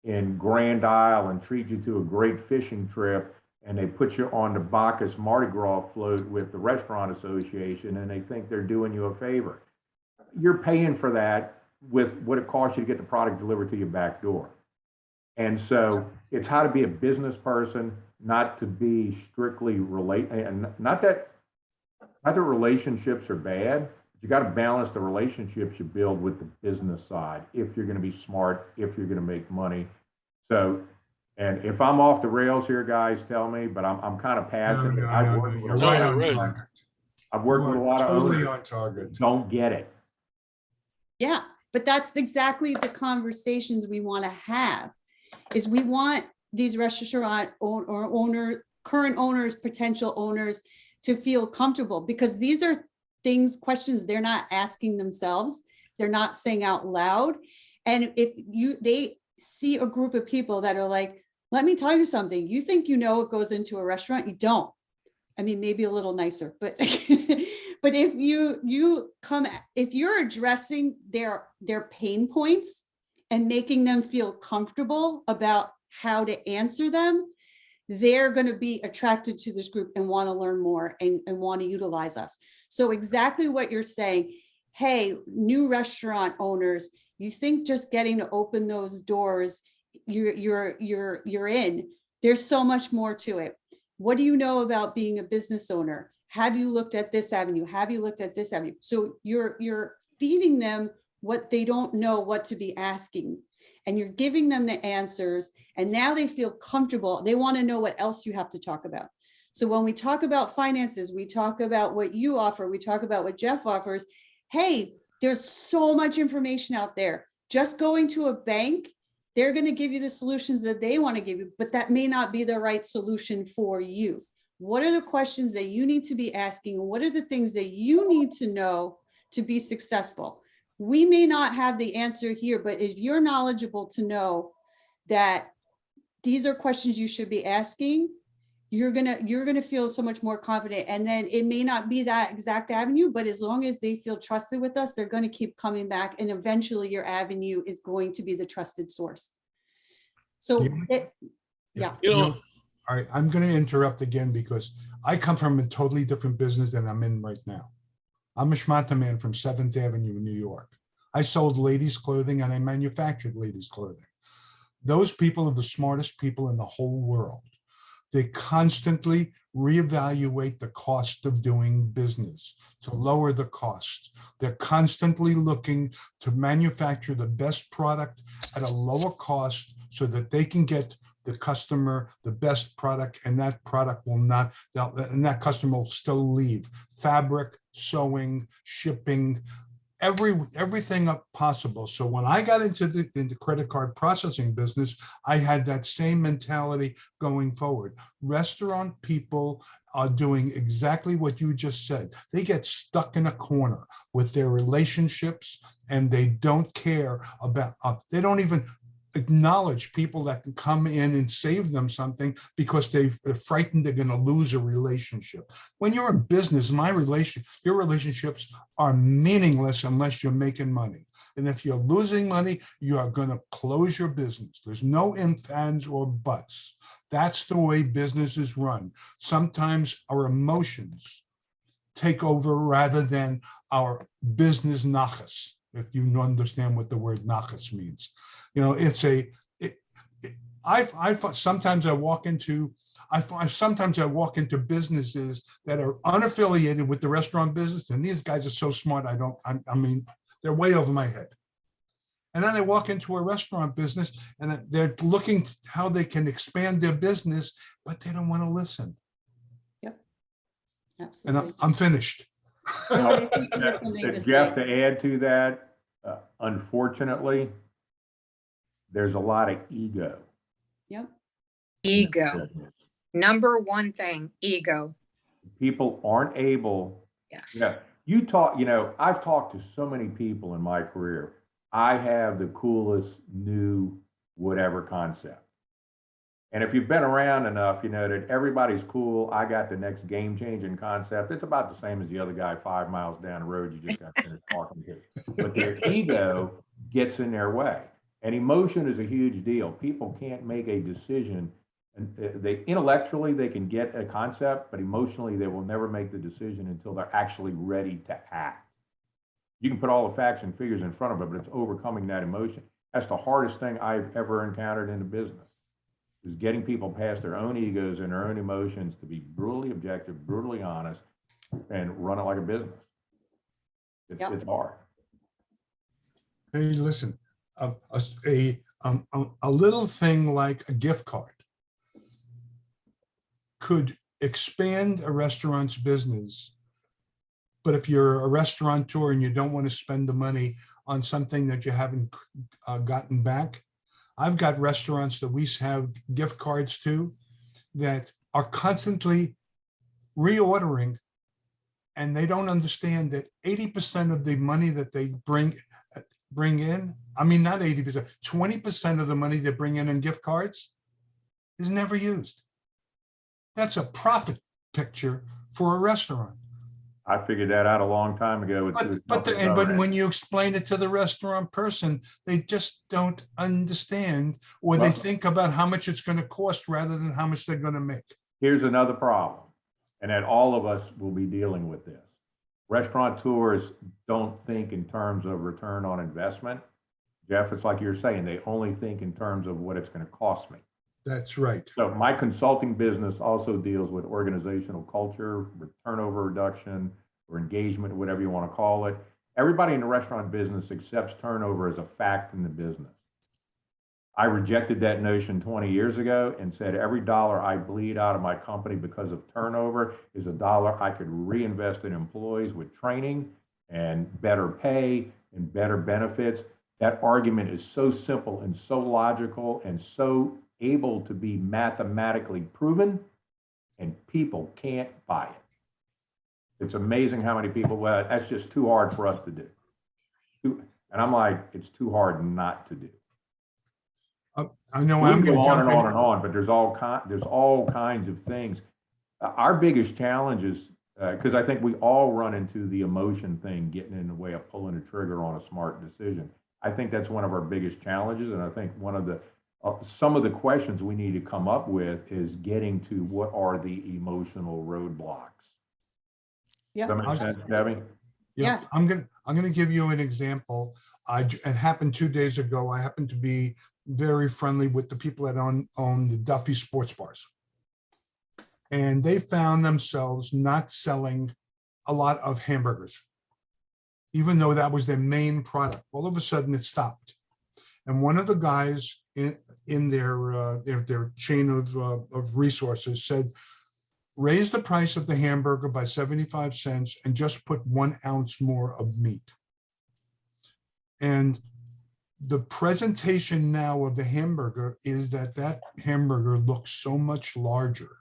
in Grand Isle and treat you to a great fishing trip, and they put you on the Bacchus Mardi Gras float with the restaurant association, and they think they're doing you a favor. You're paying for that with what it costs you to get the product delivered to your back door. And so it's how to be a business person, not to be strictly and not that relationships are bad. You got to balance the relationships you build with the business side if you're going to be smart, if you're going to make money. So, and if I'm off the rails here, guys, tell me, but I'm kind of passionate. I've worked with a lot of totally owners on target. don't get it. yeah, but that's exactly the conversations we want to have, is we want these restaurant current owners, potential owners to feel comfortable, because these are questions they're not asking themselves. They're not saying out loud. And if they see a group of people that are like, let me tell you something, you think you know what goes into a restaurant? You don't. I mean, maybe a little nicer, but but if you're addressing their pain points and making them feel comfortable about how to answer them, they're going to be attracted to this group and want to learn more and want to utilize us. So exactly what you're saying, hey, new restaurant owners, you think just getting to open those doors, you're in. There's so much more to it. What do you know about being a business owner? Have you looked at this avenue? Have you looked at this avenue? So you're feeding them what they don't know what to be asking, and you're giving them the answers, and now they feel comfortable. They want to know what else you have to talk about. So when we talk about finances, we talk about what you offer, we talk about what Jeff offers. Hey, there's so much information out there. Just going to a bank, they're going to give you the solutions that they want to give you, but that may not be the right solution for you. What are the questions that you need to be asking? What are the things that you need to know to be successful? We may not have the answer here, but if you're knowledgeable to know that these are questions you should be asking, you're gonna feel so much more confident. And then it may not be that exact avenue, but as long as they feel trusted with us, they're going to keep coming back, and eventually your avenue is going to be the trusted source. So yeah. You know, All right, I'm going to interrupt again because I come from a totally different business than I'm in right now. I'm a schmata man from 7th Avenue in New York. I sold ladies' clothing and I manufactured ladies' clothing. Those people are the smartest people in the whole world. They constantly reevaluate the cost of doing business to lower the cost. They're constantly looking to manufacture the best product at a lower cost so that they can get the customer the best product, and that product will not, and that customer will still leave. Fabric, sewing, shipping, everything up possible. So when I got into the credit card processing business, I had that same mentality going forward. Restaurant people are doing exactly what you just said. They get stuck in a corner with their relationships, and they don't care about, they don't even acknowledge people that can come in and save them something because they're frightened they're going to lose a relationship. When you're in business, your relationships are meaningless unless you're making money. And if you're losing money, you are going to close your business. There's no ifs, ands, or buts. That's the way business is run. Sometimes our emotions take over rather than our business nachas, if you understand what the word nachas means. You know, it's sometimes I walk into businesses that are unaffiliated with the restaurant business, and these guys are so smart. I mean, they're way over my head. And then I walk into a restaurant business and they're looking how they can expand their business, but they don't want to listen. Yep. And Absolutely. I'm finished. I think you have something to Jeff, say. to add to that, unfortunately, there's a lot of ego. Yep. Ego. Number one thing, ego. People aren't able, Yes. I've talked to so many people in my career. I have the coolest new whatever concept. And if you've been around enough, you know that everybody's cool. I got the next game-changing concept. It's about the same as the other guy 5 miles down the road you just got finished talking to. But their ego gets in their way. And emotion is a huge deal. People can't make a decision. And they intellectually, they can get a concept, but emotionally, they will never make the decision until they're actually ready to act. You can put all the facts and figures in front of it, but it's overcoming that emotion. That's the hardest thing I've ever encountered in the business, is getting people past their own egos and their own emotions to be brutally objective, brutally honest, and run it like a business. It's hard. Hey, listen, a little thing like a gift card could expand a restaurant's business. But if you're a restaurateur and you don't want to spend the money on something that you haven't gotten back, I've got restaurants that we have gift cards to that are constantly reordering, and they don't understand that 80% of the money that they bring in, I mean, not 80%, 20% of the money they bring in gift cards is never used. That's a profit picture for a restaurant. I figured that out a long time ago. But when you explain it to the restaurant person, they just don't understand, or they think about how much it's going to cost rather than how much they're going to make. Here's another problem, and that all of us will be dealing with this. Restaurateurs don't think in terms of return on investment. Jeff, it's like you're saying, they only think in terms of what it's going to cost me. That's right. So my consulting business also deals with organizational culture, turnover reduction, or engagement, whatever you want to call it. Everybody in the restaurant business accepts turnover as a fact in the business. I rejected that notion 20 years ago and said every dollar I bleed out of my company because of turnover is a dollar I could reinvest in employees with training and better pay and better benefits. That argument is so simple and so logical and so able to be mathematically proven, and people can't buy it. It's amazing how many people, well, that's just too hard for us to do. And I'm like, it's too hard not to do. I know We I'm can going go to on jump and on and in. on, but there's all kinds of things. Our biggest challenge is, because I think we all run into the emotion thing getting in the way of pulling a trigger on a smart decision. I think that's one of our biggest challenges, and I think one of the some of the questions we need to come up with is getting to what are the emotional roadblocks. Yeah. Does that make sense, Debbie? Yeah, Yes. I'm gonna give you an example. It happened 2 days ago. I happened to be very friendly with the people that own the Duffy Sports Bars. And they found themselves not selling a lot of hamburgers, even though that was their main product. All of a sudden it stopped. And one of the guys in their chain of resources said, raise the price of the hamburger by 75 cents and just put 1 ounce more of meat. And the presentation now of the hamburger is that hamburger looks so much larger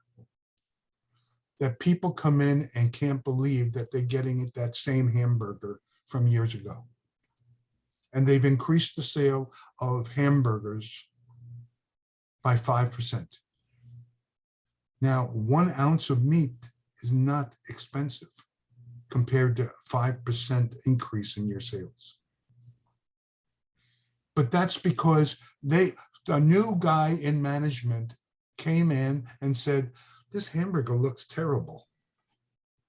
that people come in and can't believe that they're getting that same hamburger from years ago. And they've increased the sale of hamburgers by 5%. Now, 1 ounce of meat is not expensive compared to 5% increase in your sales. But that's because a new guy in management came in and said, this hamburger looks terrible.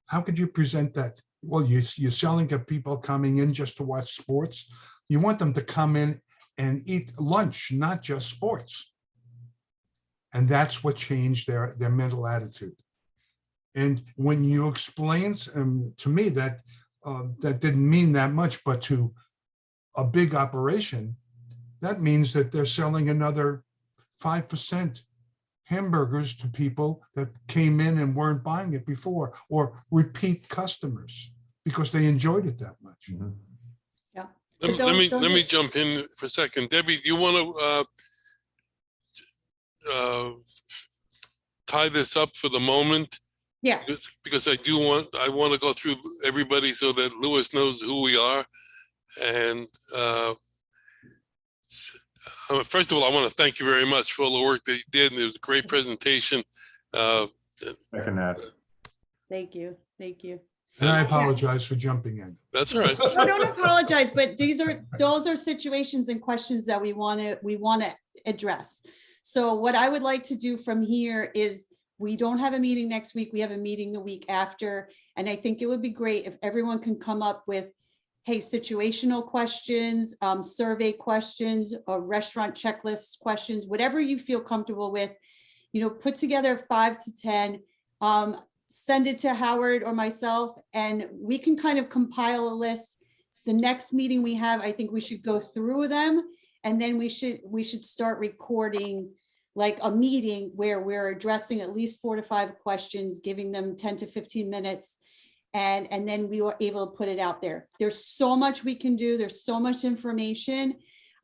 How could you present that? Well, you're selling to people coming in just to watch sports. You want them to come in and eat lunch, not just sports. And that's what changed their mental attitude. And when you explain to me that that didn't mean that much, but to a big operation, that means that they're selling another 5% hamburgers to people that came in and weren't buying it before, or repeat customers because they enjoyed it that much. Mm-hmm. Yeah. Let me jump in for a second. Debbie, do you want to tie this up for the moment? Yeah. Because I want to go through everybody so that Louis knows who we are. And first of all, I want to thank you very much for all the work that you did. It was a great presentation. Second that. Thank you. Thank you. And I apologize for jumping in. That's all right. No, don't apologize, but those are situations and questions that we want to address. So what I would like to do from here is, we don't have a meeting next week. We have a meeting the week after. And I think it would be great if everyone can come up with, hey, situational questions, survey questions, or restaurant checklist questions, whatever you feel comfortable with, put together 5 to 10, send it to Howard or myself, and we can kind of compile a list. The next meeting we have, I think we should go through them, and then we should start recording like a meeting where we're addressing at least 4 to 5 questions, giving them 10 to 15 minutes. And then we were able to put it out there. There's so much we can do. There's so much information.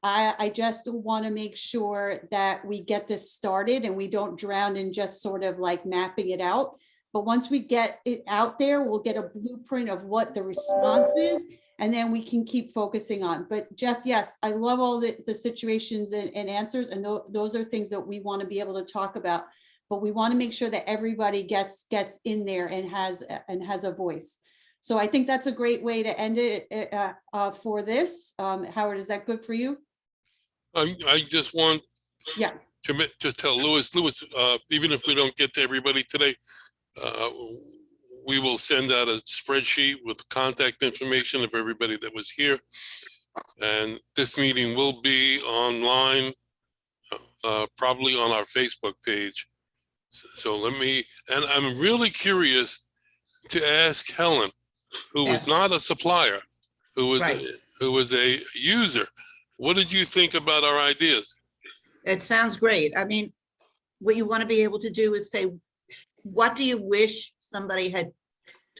I just want to make sure that we get this started and we don't drown in just sort of like mapping it out. But once we get it out there, we'll get a blueprint of what the response is, and then we can keep focusing on. But Jeff, yes, I love all the situations and answers, and those are things that we want to be able to talk about. But we want to make sure that everybody gets in there and has a voice. So I think that's a great way to end it for this. Howard, is that good for you? I just want to tell Louis, even if we don't get to everybody today, we will send out a spreadsheet with contact information of everybody that was here. And this meeting will be online, probably on our Facebook page. So and I'm really curious to ask Helen, who was not a supplier, who was a user. What did you think about our ideas? It sounds great. I mean, what you want to be able to do is say, what do you wish somebody had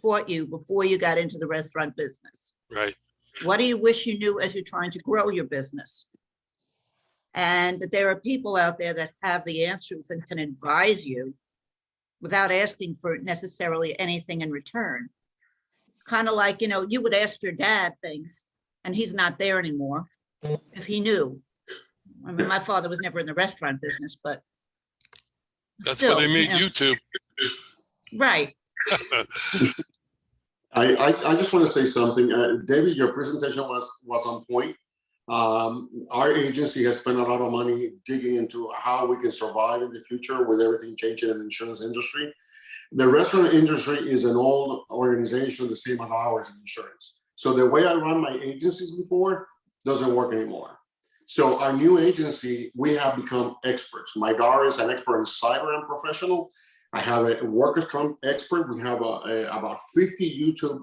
taught you before you got into the restaurant business? Right. What do you wish you knew as you're trying to grow your business? And that there are people out there that have the answers and can advise you without asking for necessarily anything in return. Kind of like, you know, you would ask your dad things and he's not there anymore if he knew. I mean, my father was never in the restaurant business, but That's still, what they made you know, YouTube. right. I just want to say something. David, your presentation was on point. Our agency has spent a lot of money digging into how we can survive in the future with everything changing in the insurance industry. The restaurant industry is an old organization, the same as ours in insurance. So the way I run my agencies before doesn't work anymore. So our new agency, we have become experts. My daughter is an expert in cyber and professional. I have a workers' comp expert. We have about 50 YouTube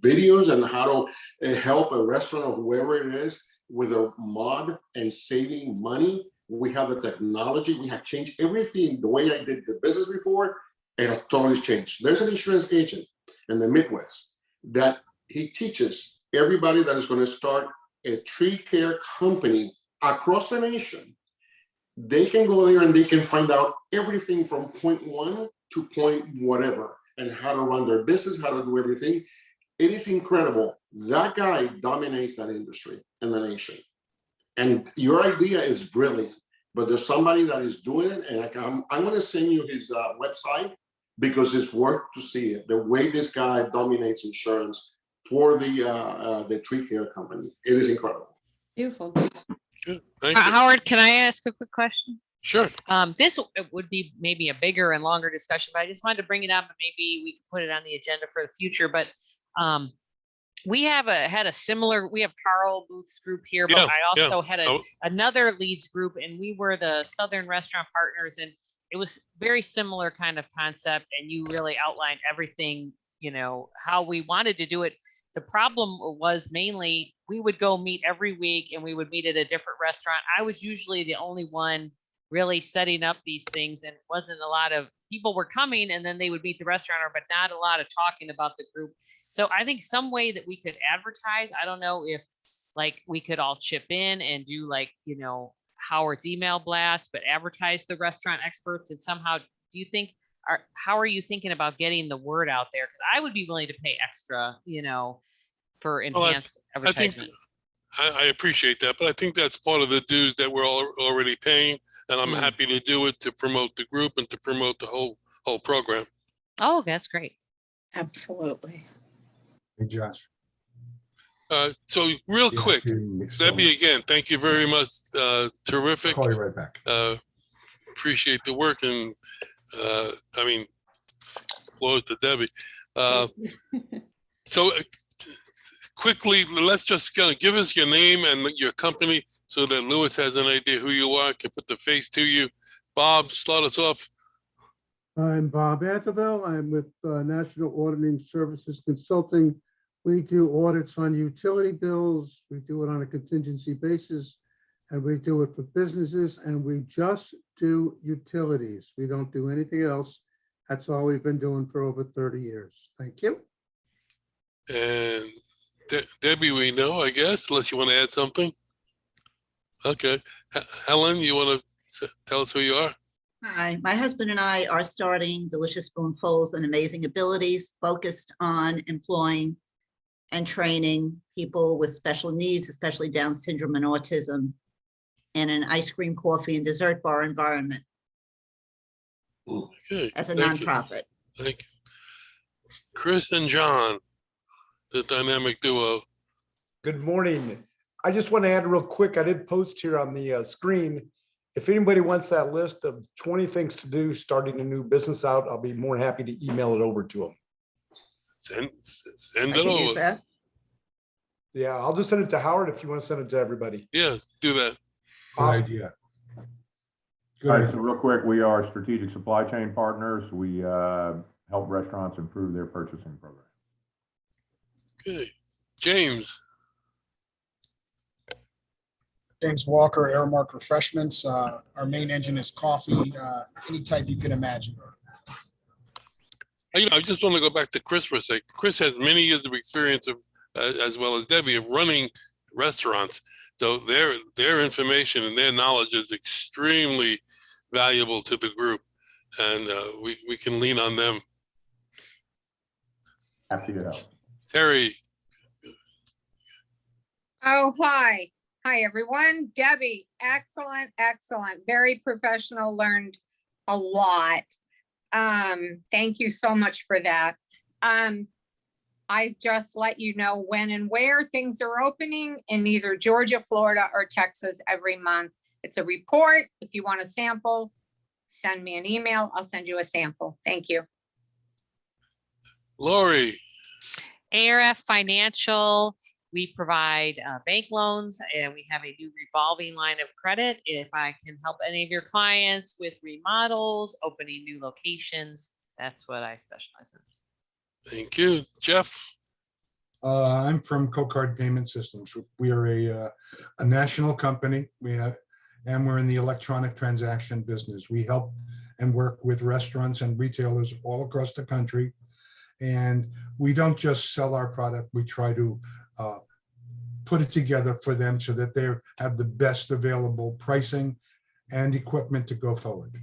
videos on how to help a restaurant or whoever it is with a mod and saving money. We have the technology. We have changed everything. The way I did the business before, it has totally changed. There's an insurance agent in the Midwest that he teaches everybody that is going to start a tree care company across the nation. They can go there and they can find out everything from point one to point whatever and how to run their business, how to do everything. It is incredible. That guy dominates that industry in the nation. And your idea is brilliant, but there's somebody that is doing it. And I'm going to send you his website because it's worth to see it. The way this guy dominates insurance for the tree care company. It is incredible. Beautiful. Good. Thank you. Howard, can I ask a quick question? Sure. This would be maybe a bigger and longer discussion, but I just wanted to bring it up and maybe we can put it on the agenda for the future. But we have we have Carl Booth's group here, but Yeah, I also had Oh. another leads group, and we were the Southern Restaurant Partners, and it was very similar kind of concept. And you really outlined everything, you know, how we wanted to do it. The problem was mainly we would go meet every week and we would meet at a different restaurant. I was usually the only one really setting up these things, and wasn't a lot of people were coming, and then they would meet the restaurateur, but not a lot of talking about the group. So I think some way that we could advertise, I don't know if like we could all chip in and do like, you know, Howard's email blast, but advertise the restaurant experts and somehow, do you think, how are you thinking about getting the word out there? Because I would be willing to pay extra, you know, for enhanced advertisement. I appreciate that, but I think that's part of the dues that we're already paying, and I'm happy to do it to promote the group and to promote the whole program. Oh, that's great. Absolutely. Hey, Josh. So real you have quick, to- Debbie, again, thank you very much. Terrific. Call you right back. Appreciate the work, and I mean, applause to Debbie. So quickly, let's just give us your name and your company so that Lewis has an idea who you are, can put the face to you. Bob, start us off. I'm Bob Anteville. I'm with National Auditing Services Consulting. We do audits on utility bills. We do it on a contingency basis, and we do it for businesses, and we just do utilities. We don't do anything else. That's all we've been doing for over 30 years. Thank you. And Debbie, we know, I guess, unless you want to add something. Okay. Helen, you want to tell us who you are? Hi, my husband and I are starting Delicious Spoonfuls and Amazing Abilities, focused on employing and training people with special needs, especially Down syndrome and autism, in an ice cream, coffee, and dessert bar environment Okay. as a Thank you. nonprofit. Thank you. Chris and John, the dynamic duo. Good morning. I just want to add real quick, I did post here on the screen. If anybody wants that list of 20 things to do starting a new business out, I'll be more than happy to email it over to them. Send I it can use over. that. Yeah, I'll just send it to Howard if you want to send it to everybody. Yeah, do that. Good Awesome. idea. All Good right, idea. so real quick, we are strategic supply chain partners. We help restaurants improve their purchasing program. Okay. James. James Walker, Airmark Refreshments. Our main engine is coffee, any type you can imagine. I just want to go back to Chris for a sec. Chris has many years of experience of, as well as Debbie, of running restaurants. So their information and their knowledge is extremely valuable to the group, and we can lean on them. Happy to help. Terry, Oh, hi. Hi, everyone. Debbie, excellent, excellent. Very professional, learned a lot. Thank you so much for that. I just let you know when and where things are opening in either Georgia, Florida, or Texas every month. It's a report. If you want a sample, send me an email. I'll send you a sample. Thank you. Lori, ARF Financial, we provide bank loans, and we have a new revolving line of credit. If I can help any of your clients with remodels, opening new locations, that's what I specialize in. thank you. Jeff, I'm from Cocard Payment Systems. We are a national company. And we're in the electronic transaction business. We help and work with restaurants and retailers all across the country. And we don't just sell our product, we try to put it together for them so that they have the best available pricing and equipment to go forward.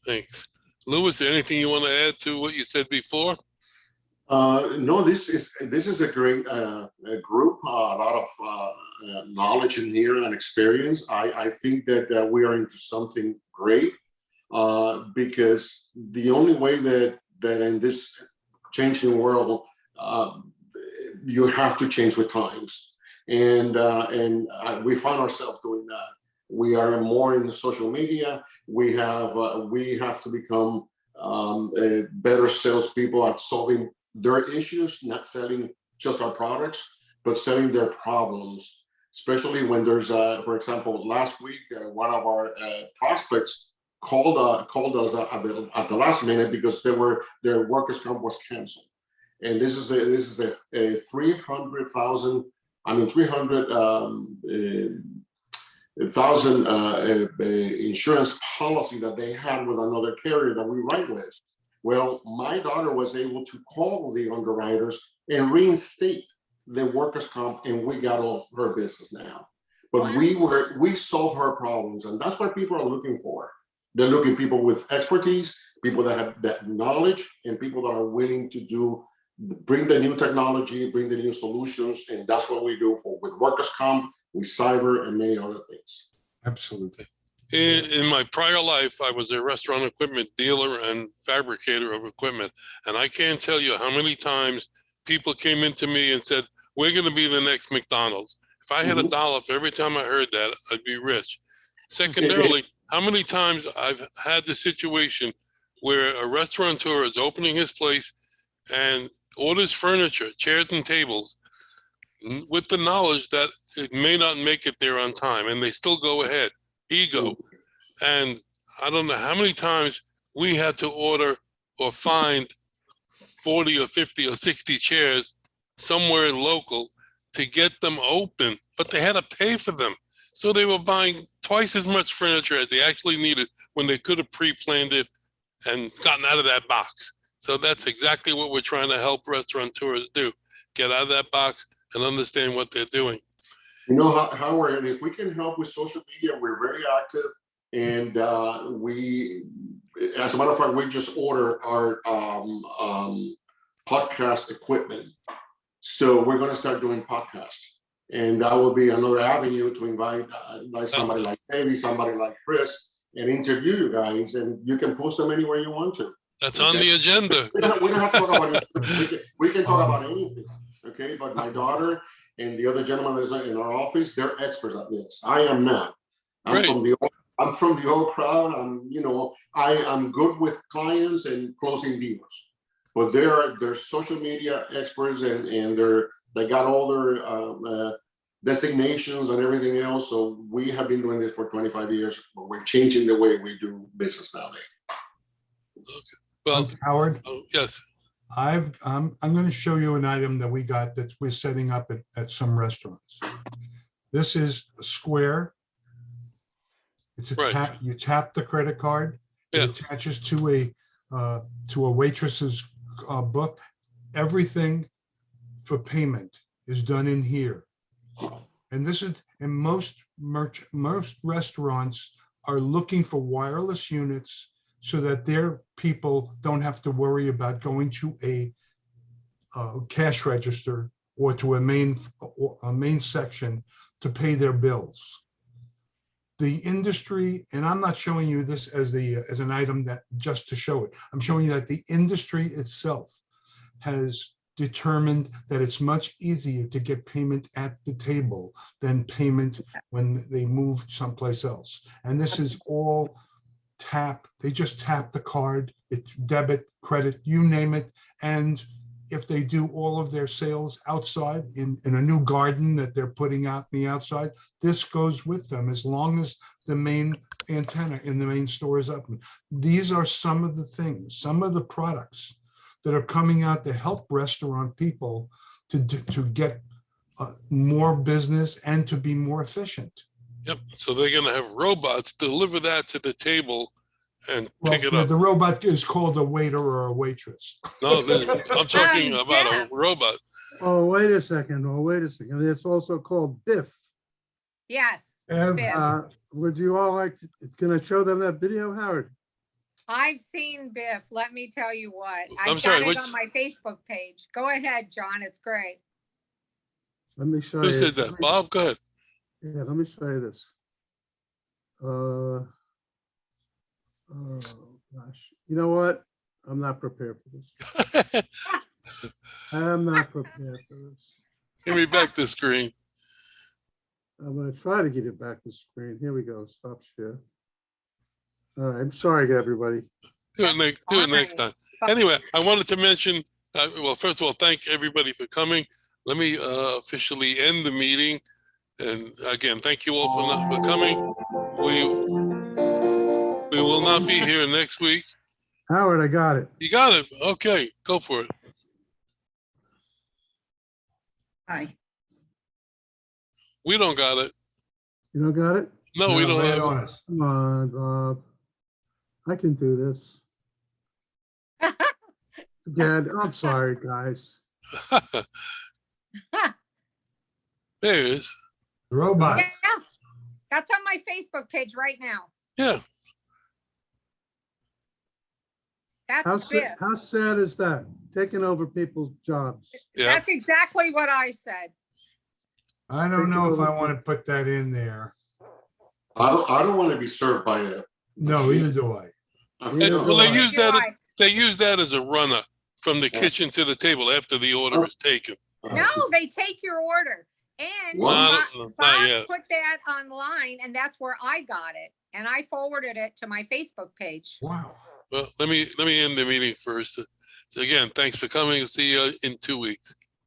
thanks. Louis, anything you want to add to what you said before? No, this is a great group, a lot of knowledge in here and experience. I think that we are into something great because the only way that in this changing world, you have to change with times, and we find ourselves doing that. We are more in the social media. We have to become better salespeople at solving their issues, not selling just our products, but selling their problems. Especially when there's, for example, last week, one of our prospects called us at the last minute because their workers' comp was canceled, and this is a 300,000 insurance policy that they had with another carrier that we write with. Well, my daughter was able to call the underwriters and reinstate the workers' comp, and we got all her business now. But we solved her problems, and that's what people are looking for. They're looking people with expertise, people that have that knowledge, and people that are willing to bring the new technology, bring the new solutions, and that's what we do with workers' comp, with cyber, and many other things. Absolutely. In my prior life, I was a restaurant equipment dealer and fabricator of equipment. And I can't tell you how many times people came into me and said, we're going to be the next McDonald's. If I had $1 for every time I heard that, I'd be rich. Secondarily, how many times I've had the situation where a restaurateur is opening his place and orders furniture, chairs and tables, with the knowledge that it may not make it there on time, and they still go ahead. Ego. And I don't know how many times we had to order or find 40 or 50 or 60 chairs somewhere local to get them open, but they had to pay for them. So they were buying twice as much furniture as they actually needed when they could have pre-planned it and gotten out of that box. So that's exactly what we're trying to help restaurateurs do. Get out of that box and understand what they're doing. You know, Howard, if we can help with social media, we're very active. And we, as a matter of fact, we just ordered our podcast equipment. So we're going to start doing podcasts. And that will be another avenue to invite somebody like Davey, somebody like Chris, and interview you guys. And you can post them anywhere you want to. That's on the agenda. We don't have to talk about it. We can talk about anything. Okay, but my daughter and the other gentleman that is in our office, they're experts at this. I am not. I'm from the old crowd. I'm good with clients and closing deals. But they're social media experts, and they got all their designations and everything else. So we have been doing this for 25 years, but we're changing the way we do business nowadays. Okay. Well, Howard. Yes. I'm going to show you an item that we got that we're setting up at some restaurants. This is a square. It's a Right. tap, you tap the credit card. It Yeah. attaches to a waitress's book. Everything for payment is done in here. And this is, and most restaurants are looking for wireless units so that their people don't have to worry about going to a cash register or to a main section to pay their bills. The industry, and I'm not showing you this as an item that just to show it. I'm showing you that the industry itself has determined that it's much easier to get payment at the table than payment when they move someplace else. And this is all tap. They just tap the card. It's debit, credit, you name it. And if they do all of their sales outside in a new garden that they're putting out in the outside, this goes with them as long as the main antenna in the main store is up. These are some of the things, some of the products that are coming out to help restaurant people to get more business and to be more efficient. Yep. So they're going to have robots deliver that to the table and pick it Well, up. the robot is called a waiter or a waitress. No, I'm talking about a robot. Oh, wait a second. Oh, wait a second. It's also called Biff. Yes, Ev- Would you all like to, can I show them that video, Howard? I've seen Biff. Let me tell you what. I'm I've sorry, got it what's- on my Facebook page. Go ahead, John. It's great. Let me show Who you. said that? Bob, go ahead. Yeah, let me show you this. Oh, gosh. You know what? I'm not prepared for this. I'm not prepared for this. Give me back the screen. I'm gonna try to get it back to screen. Here we go. Stop share. All right, I'm sorry, everybody. Do it next time. Fine. Anyway, I wanted to mention, well, first of all, thank everybody for coming. Let me officially end the meeting. And again, thank you all for coming. We will not be here next week. Howard, I got it. You got it. Okay, go for it. Hi. We don't got it. You don't got it? No, we don't lay it have on it. us. Come on, Bob. I can do this. Again, I'm sorry, guys. There it is. Robot. Yeah, that's on my Facebook page right now. Yeah. That's Biff. How sad is that? Taking over people's jobs. Yeah. That's exactly what I said. I don't know if I want to put that in there. I don't want to be served by a. No, either do I. Yeah. Well, they do use that. They use that as a runner from the kitchen to the table after the order is taken. No, they take your order. And What? Not Bob yet. put that online and that's where I got it. And I forwarded it to my Facebook page. Wow. Well, let me end the meeting first. So again, thanks for coming. See you in 2 weeks.